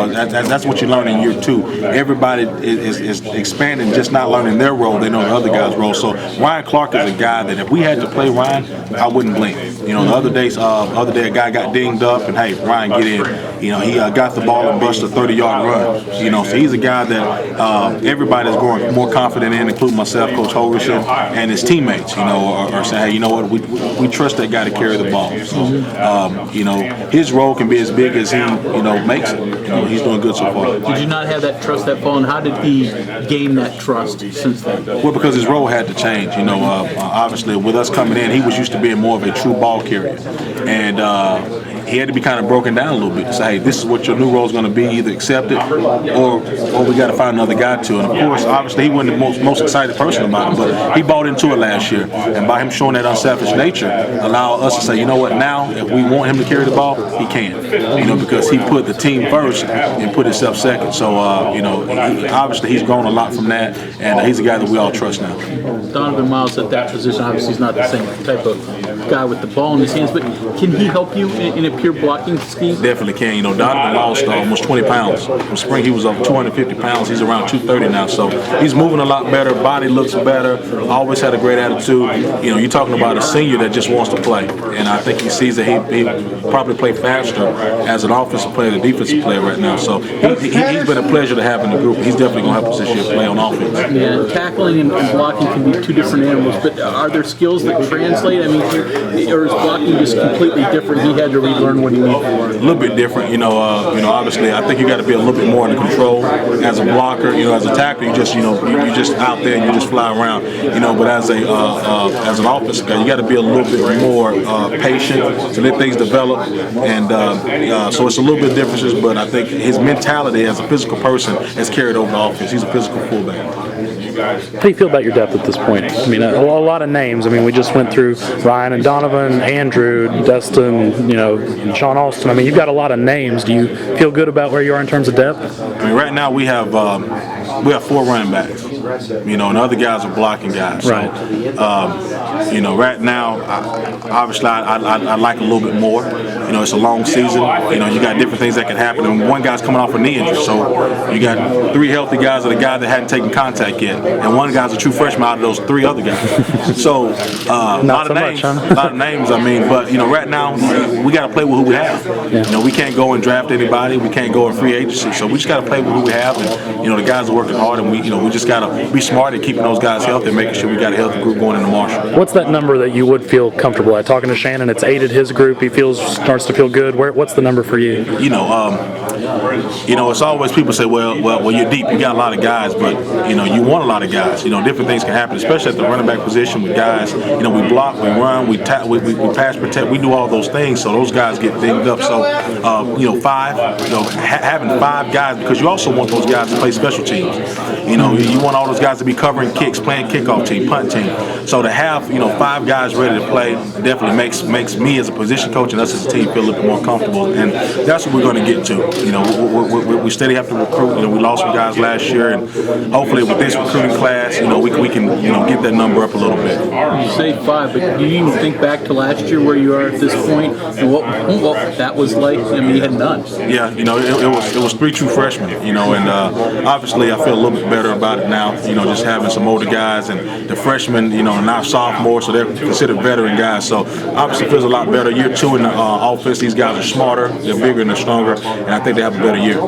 that's what you learn in year 2. Everybody is expanding, just not learning their role. They know the other guy's role. So Wyatt Clark is a guy that if we had to play Ryan, I wouldn't blink. The other day a guy got dinged up, and hey, Ryan, get in. He got the ball and busted a 30-yard run. So he's a guy that everybody's growing more confident in, including myself, Coach Holgerson, and his teammates. Are saying, hey, you know what, we trust that guy to carry the ball. So his role can be as big as he makes it. He's doing good so far. Did you not have that trust that fall, and how did he gain that trust since then? Well, because his role had to change. Obviously with us coming in, he was used to being more of a true ball carrier, and he had to be kind of broken down a little bit to say, hey, this is what your new role is going to be, either accept it or we got to find another guy to. And of course, obviously, he wasn't the most excited person about it, but he bought into it last year. And by him showing that unselfish nature, allowed us to say, you know what, now if we want him to carry the ball, he can. Because he put the team first and put himself second. So, obviously, he's grown a lot from that, and he's a guy that we all trust now. Donovan Miles at that position, obviously, he's not the same type of guy with the ball in his hands, but can he help you in a pure blocking scheme? Definitely can. Donovan lost almost 20 pounds. From spring, he was up 250 pounds. He's around 230 now. So he's moving a lot better. Body looks better. Always had a great attitude. You're talking about a senior that just wants to play. And I think he sees that he probably play faster as an offensive player than a defensive player right now. So he's been a pleasure to have in the group. He's definitely going to help us this year play on offense. Yeah, tackling and blocking can be two different animals, but are there skills that translate? I mean, or is blocking just completely different? He had to relearn what he needed to learn. A little bit different, obviously I think you got to be a little bit more in control as a blocker. As a tackler, you just out there and you just fly around, but as an offensive guy, you got to be a little bit more patient to let things develop, and so it's a little bit differences, but I think his mentality as a physical person has carried over the offense. He's a physical fullback. How do you feel about your depth at this point? I mean, a lot of names. I mean, we just went through Ryan and Donovan, Andrew, Dustin, Sean Alston. I mean, you've got a lot of names. Do you feel good about where you are in terms of depth? I mean, right now we have 4 running backs. And other guys are blocking guys. So, right. Right now, obviously, I like a little bit more. It's a long season. You got different things that can happen. And one guy's coming off a knee injury, so you got 3 healthy guys and a guy that hadn't taken contact yet, and one guy's a true freshman out of those 3 other guys. So a lot of names. I mean, but right now we got to play with who we have. Yeah. We can't go and draft anybody. We can't go in free agency. So we just got to play with who we have, and the guys are working hard, and we just got to be smart in keeping those guys healthy and making sure we got a healthy group going into Marshall. What's that number that you would feel comfortable at? Talking to Shannon, it's aided his group. He starts to feel good. What's the number for you? It's always people say, well, you're deep. You got a lot of guys, but you want a lot of guys. Different things can happen, especially at the running back position with guys. We block, we run, we pass protect, we do all those things. So those guys get dinged up. So 5, having 5 guys, because you also want those guys to play special teams. You want all those guys to be covering kicks, playing kickoff team, punt team. So to have 5 guys ready to play definitely makes me as a position coach and us as a team feel a little bit more comfortable. And that's what we're going to get to. We steady have to recruit. We lost some guys last year, and hopefully with this recruiting class, we can get that number up a little bit. You say 5, but do you even think back to last year where you are at this point and what that was like? I mean, you had none. Yeah, it was 3 true freshmen. And obviously I feel a little bit better about it now. Just having some older guys, and the freshmen, now sophomores, so they're considered veteran guys. So obviously it feels a lot better. Year 2 in the offense, these guys are smarter, they're bigger, and they're stronger, and I think they have a better year.